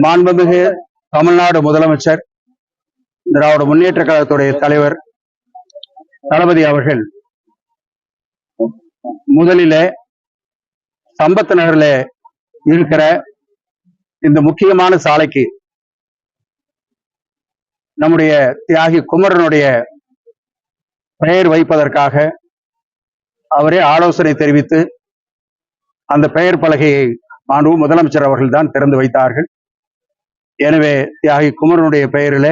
மாண்புமிகு தமிழ்நாடு முதலமைச்சர் திராவிட முன்னேற்ற கழகத்துடைய தலைவர் தளபதி அவர்கள் முதலிலே சம்பத் நகர்ல இருக்கிற இந்த முக்கியமான சாலைக்கு நம்முடைய தியாகி குமரனுடைய பெயர் வைப்பதற்காக அவரே ஆலோசனை தெரிவித்து அந்த பெயர் பலகையை மாண்பு முதலமைச்சர் அவர்கள் தான் திறந்து வைத்தார்கள். எனவே தியாகி குமரனுடைய பெயரில்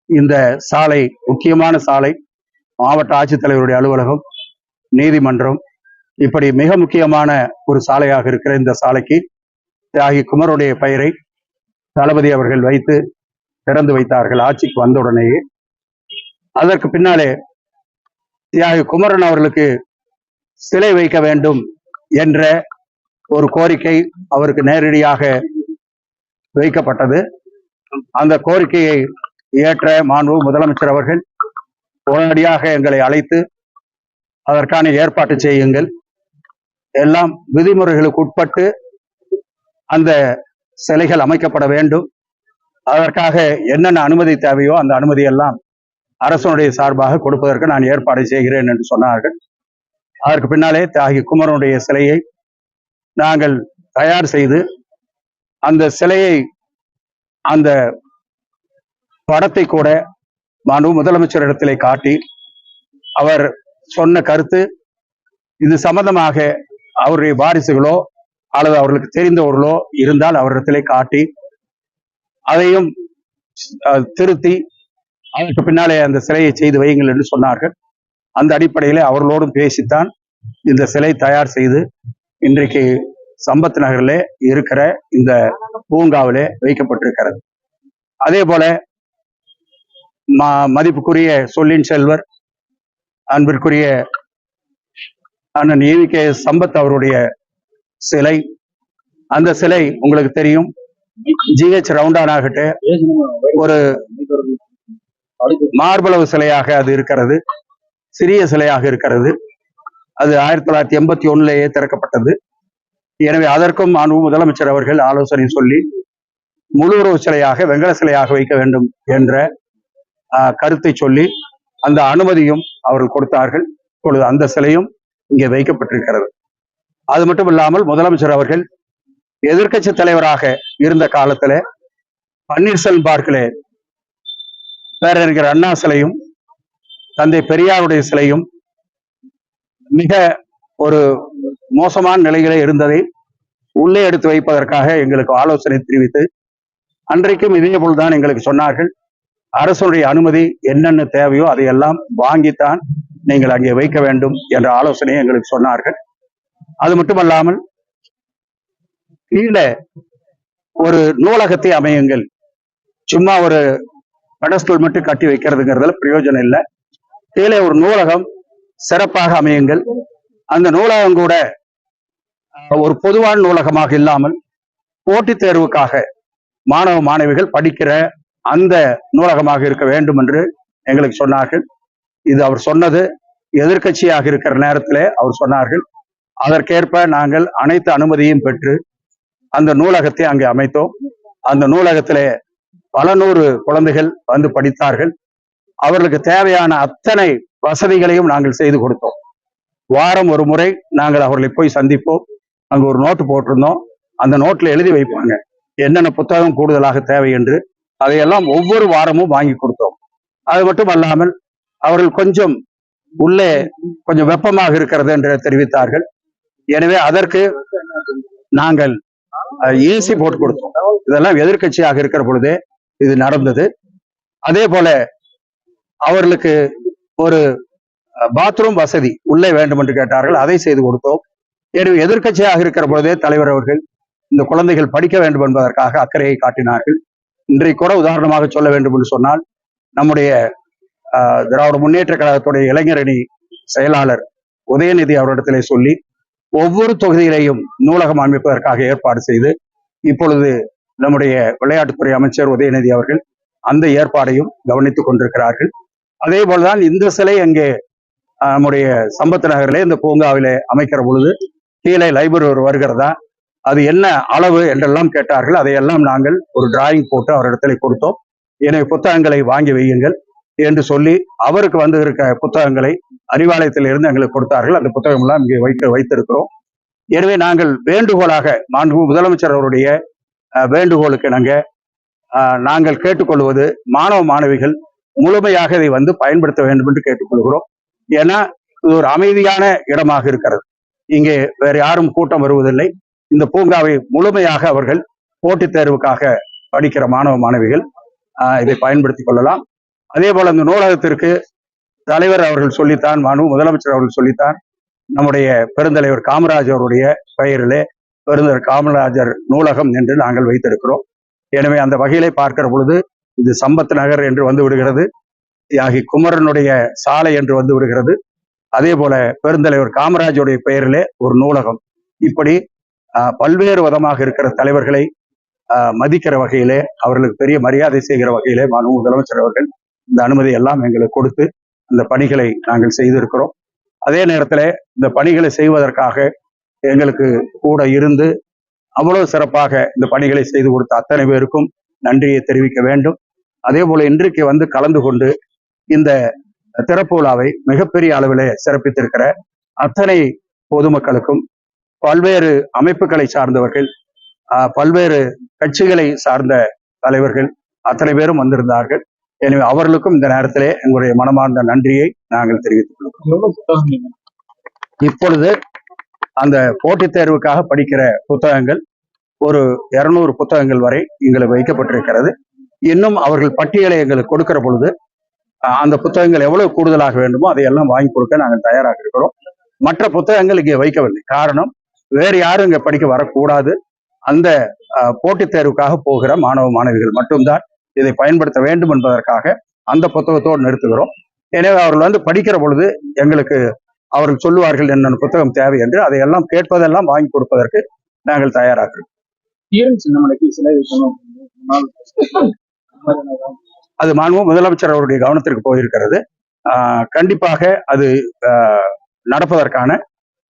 இந்த சாலை, முக்கியமான சாலை, மாவட்ட ஆட்சித்தலைவருடைய அலுவலகம், நீதிமன்றம், இப்படி மிக முக்கியமான ஒரு சாலையாக இருக்கிற இந்த சாலைக்கு தியாகி குமரனுடைய பெயரை தளபதி அவர்கள் வைத்து திறந்து வைத்தார்கள் ஆட்சிக்கு வந்தவுடனேயே. அதற்கு பின்னாலே தியாகி குமரன் அவர்களுக்கு சிலை வைக்க வேண்டும் என்ற ஒரு கோரிக்கை அவருக்கு நேரடியாக வைக்கப்பட்டது. அந்த கோரிக்கையை ஏற்ற மாண்பு முதலமைச்சர் அவர்கள் உடனடியாக எங்களை அழைத்து அதற்கான ஏற்பாட்டு செய்யுங்கள், எல்லாம் விதிமுறைகளுக்கு உட்பட்டு அந்த சிலைகள் அமைக்கப்பட வேண்டும், அதற்காக என்னென்ன அனுமதி தேவையோ அந்த அனுமதி எல்லாம் அரசனுடைய சார்பாக கொடுப்பதற்கு நான் ஏற்பாடு செய்கிறேன் என்று சொன்னார்கள். அதற்கு பின்னாலே தியாகி குமரனுடைய சிலையை நாங்கள் தயார் செய்து அந்த சிலையை, அந்த படத்தை கூட மாண்பு முதலமைச்சரிடத்திலே காட்டி அவர் சொன்ன கருத்து, இது சம்பந்தமாக அவருடைய வாரிசுகளோ அல்லது அவர்களுக்கு தெரிந்தவர்களோ இருந்தால் அவரிடத்திலே காட்டி அதையும் திருத்தி அதற்கு பின்னாலே அந்த சிலையை செய்து வையுங்கள் என்று சொன்னார்கள். அந்த அடிப்படையில் அவர்களோடும் பேசித்தான் இந்த சிலை தயார் செய்து இன்றைக்கு சம்பத் நகரிலே இருக்கிற இந்த பூங்காவிலே வைக்கப்பட்டிருக்கிறது. அதே போல மதிப்புக்குரிய சொல்லின் செல்வர் அன்பிற்குரிய அண்ணன் ஏவிகே சம்பத் அவருடைய சிலை, அந்த சிலை உங்களுக்கு தெரியும், ஜிஹெச் ரவுண்டானாகட்டு ஒரு மார்பளவு சிலையாக அது இருக்கிறது, சிறிய சிலையாக இருக்கிறது. அது 1981 திறக்கப்பட்டது. எனவே அதற்கும் மாண்பு முதலமைச்சர் அவர்கள் ஆலோசனை சொல்லி முழு உருவ சிலையாக, வெங்கல சிலையாக வைக்க வேண்டும் என்ற கருத்தை சொல்லி அந்த அனுமதியும் அவர்கள் கொடுத்தார்கள். இப்பொழுது அந்த சிலையும் இங்கே வைக்கப்பட்டிருக்கிறது. அது மட்டும் இல்லாமல் முதலமைச்சர் அவர்கள் எதிர்க்கட்சி தலைவராக இருந்த காலத்துல பன்னீர்செல்வம் பார்க்கிலே பேரறிஞர் அண்ணா சிலையும் தந்தை பெரியாருடைய சிலையும் மிக ஒரு மோசமான நிலையிலே இருந்ததை உள்ளே எடுத்து வைப்பதற்காக எங்களுக்கு ஆலோசனை தெரிவித்து அன்றைக்கும் இதே போல்தான் எங்களுக்கு சொன்னார்கள், அரசுடைய அனுமதி என்னென்ன தேவையோ அதையெல்லாம் வாங்கித்தான் நீங்கள் அங்கே வைக்க வேண்டும் என்ற ஆலோசனையை எங்களுக்கு சொன்னார்கள். அது மட்டுமல்லாமல் கீழே ஒரு நூலகத்தை அமையுங்கள், சும்மா ஒரு பெடஸ்டல் மட்டும் கட்டி வைக்கிறதுங்கிறதுல பிரயோஜனம் இல்லை, கீழே ஒரு நூலகம் சிறப்பாக அமையுங்கள், அந்த நூலகம் கூட ஒரு பொதுவான நூலகமாக இல்லாமல் போட்டித் தேர்வுக்காக மாணவ மாணவிகள் படிக்கிற அந்த நூலகமாக இருக்க வேண்டும் என்று எங்களுக்கு சொன்னார்கள். இது அவர் சொன்னது எதிர்க்கட்சியாக இருக்கிற நேரத்திலே அவர் சொன்னார்கள். அதற்கேற்ப நாங்கள் அனைத்து அனுமதியும் பெற்று அந்த நூலகத்தை அங்கே அமைத்தோம். அந்த நூலகத்திலே பல நூறு குழந்தைகள் வந்து படித்தார்கள். அவர்களுக்கு தேவையான அத்தனை வசதிகளையும் நாங்கள் செய்து கொடுத்தோம். வாரம் ஒரு முறை நாங்கள் அவர்களை போய் சந்திப்போம். அங்க ஒரு நோட்டு போட்டிருந்தோம், அந்த நோட்டில் எழுதி வைப்பாங்க என்னென்ன புத்தகம் கூடுதலாக தேவை என்று. அதையெல்லாம் ஒவ்வொரு வாரமும் வாங்கி கொடுத்தோம். அது மட்டும் அல்லாமல் அவர்கள் கொஞ்சம் உள்ளே கொஞ்சம் வெப்பமாக இருக்கிறது என்று தெரிவித்தார்கள். எனவே அதற்கு நாங்கள் ஏசி போட்டு கொடுத்தோம். இதெல்லாம் எதிர்க்கட்சியாக இருக்கிற பொழுதே இது நடந்தது. அதே போல அவர்களுக்கு ஒரு பாத்ரூம் வசதி உள்ளே வேண்டும் என்று கேட்டார்கள், அதை செய்து கொடுத்தோம். எனவே எதிர்க்கட்சியாக இருக்கிற பொழுதே தலைவர் அவர்கள் இந்த குழந்தைகள் படிக்க வேண்டும் என்பதற்காக அக்கறையை காட்டினார்கள். இன்றைக்கு கூட உதாரணமாக சொல்ல வேண்டும் என்று சொன்னால், நம்முடைய திராவிட முன்னேற்ற கழகத்துடைய இளைஞரணி செயலாளர் உதயநிதி அவரிடத்திலே சொல்லி ஒவ்வொரு தொகுதியிலையும் நூலகம் அமைப்பதற்காக ஏற்பாடு செய்து இப்பொழுது நம்முடைய விளையாட்டுத்துறை அமைச்சர் உதயநிதி அவர்கள் அந்த ஏற்பாடையும் கவனித்துக் கொண்டிருக்கிறார்கள். அதே போலதான் இந்த சிலை அங்கே நம்முடைய சம்பத் நகரிலே இந்த பூங்காவிலே அமைக்கிற பொழுது கீழே லைப்ரரி வருகிறதா, அது என்ன அளவு என்றெல்லாம் கேட்டார்கள். அதையெல்லாம் நாங்கள் ஒரு டிராயிங் போட்டு அவரிடத்துல கொடுத்தோம். எனவே புத்தகங்களை வாங்கி வையுங்கள் என்று சொல்லி அவருக்கு வந்து இருக்க புத்தகங்களை அறிவாலயத்தில் இருந்து எங்களுக்கு கொடுத்தார்கள். அந்த புத்தகம் எல்லாம் இங்கே வைத்திருக்கிறோம். எனவே நாங்கள் வேண்டுகோளாக முதலமைச்சர் அவருடைய வேண்டுகோளுக்கு இணங்க நாங்கள் கேட்டுக்கொள்வது மாணவ மாணவிகள் முழுமையாக இதை வந்து பயன்படுத்த வேண்டும் என்று கேட்டுக்கொள்கிறோம். ஏன்னா இது ஒரு அமைதியான இடமாக இருக்கிறது. இங்கே வேற யாரும் கூட்டம் வருவதில்லை. இந்த பூங்காவை முழுமையாக அவர்கள் போட்டித் தேர்வுக்காக படிக்கிற மாணவ மாணவிகள் இதை பயன்படுத்திக் கொள்ளலாம். அதே போல இந்த நூலகத்திற்கு தலைவர் அவர்கள் சொல்லித்தான், முதலமைச்சர் அவர்கள் சொல்லித்தான், நம்முடைய பெருந்தலைவர் காமராஜர் அவருடைய பெயரிலே பெருந்தலைவர் காமராஜர் நூலகம் என்று நாங்கள் வைத்திருக்கிறோம். எனவே அந்த வகையிலே பார்க்கிற பொழுது இது சம்பத் நகர் என்று வந்து விடுகிறது, தியாகி குமரனுடைய சாலை என்று வந்து விடுகிறது. அதே போல பெருந்தலைவர் காமராஜருடைய பெயரிலே ஒரு நூலகம். இப்படி பல்வேறு விதமாக இருக்கிற தலைவர்களை மதிக்கிற வகையிலே, அவர்களுக்கு பெரிய மரியாதை செய்கிற வகையிலே முதலமைச்சர் அவர்கள் இந்த அனுமதி எல்லாம் எங்களுக்கு கொடுத்து அந்த பணிகளை நாங்கள் செய்திருக்கிறோம். அதே நேரத்தில் இந்த பணிகளை செய்வதற்காக எங்களுக்கு கூட இருந்து அவ்வளவு சிறப்பாக இந்த பணிகளை செய்து கொடுத்த அத்தனை பேருக்கும் நன்றியை தெரிவிக்க வேண்டும். அதே போல இன்றைக்கு வந்து கலந்து கொண்டு இந்த திறப்பு விழாவை மிகப்பெரிய அளவிலே சிறப்பித்திருக்கிற அத்தனை பொதுமக்களுக்கும், பல்வேறு அமைப்புகளை சார்ந்தவர்கள், பல்வேறு கட்சிகளை சார்ந்த தலைவர்கள் அத்தனை பேரும் வந்திருந்தார்கள். எனவே அவர்களுக்கும் இந்த நேரத்திலே எங்களுடைய மனமார்ந்த நன்றியை நாங்கள் தெரிவித்துக் கொள்கிறோம். இப்பொழுது அந்த போட்டித் தேர்வுக்காக படிக்கிற புத்தகங்கள் ஒரு 200 புத்தகங்கள் வரை எங்களுக்கு வைக்கப்பட்டிருக்கிறது. இன்னும் அவர்கள் பட்டியலை எங்களுக்கு கொடுக்கிற பொழுது அந்த புத்தகங்கள் எவ்வளவு கூடுதலாக வேண்டுமோ அதையெல்லாம் வாங்கி கொடுக்க நாங்கள் தயாராக இருக்கிறோம். மற்ற புத்தகங்கள் இங்கே வைக்கவில்லை. காரணம், வேறு யாரும் இங்க படிக்க வரக்கூடாது. அந்த போட்டித் தேர்வுக்காக போகிற மாணவ மாணவிகள் மட்டும்தான் இதை பயன்படுத்த வேண்டும் என்பதற்காக அந்த புத்தகத்தோடு நிறுத்துகிறோம். எனவே அவர்கள் வந்து படிக்கிற பொழுது எங்களுக்கு அவர்கள் சொல்லுவார்கள் என்னென்ன புத்தகம் தேவை என்று, அதையெல்லாம் கேட்பதெல்லாம் வாங்கி கொடுப்பதற்கு நாங்கள் தயாராக இருக்கோம். அது முதலமைச்சர் அவருடைய கவனத்திற்கு போயிருக்கிறது. கண்டிப்பாக அது நடப்பதற்கான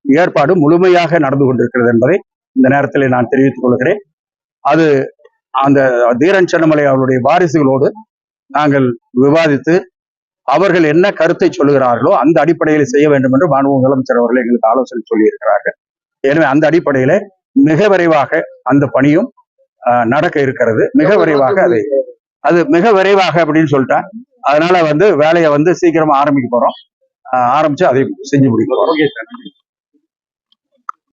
ஏற்பாடு முழுமையாக நடந்து கொண்டிருக்கிறது என்பதை இந்த நேரத்தில் நான் தெரிவித்துக் கொள்கிறேன். அது அந்த தீரன் சின்னமலை அவருடைய வாரிசுகளோடு நாங்கள் விவாதித்து அவர்கள் என்ன கருத்தை சொல்லுகிறார்களோ அந்த அடிப்படையில் செய்ய வேண்டும் என்று முதலமைச்சர் அவர்கள் எங்களுக்கு ஆலோசனை சொல்லி இருக்கிறார்கள். எனவே அந்த அடிப்படையில மிக விரைவாக அந்த பணியும் நடக்க இருக்கிறது. மிக விரைவாக அது மிக விரைவாக அப்படின்னு சொல்லிட்டேன். அதனால வந்து வேலையை வந்து சீக்கிரமா ஆரம்பிக்க போறோம். ஆரம்பிச்சு அதை செஞ்சு முடிக்க போறோம்.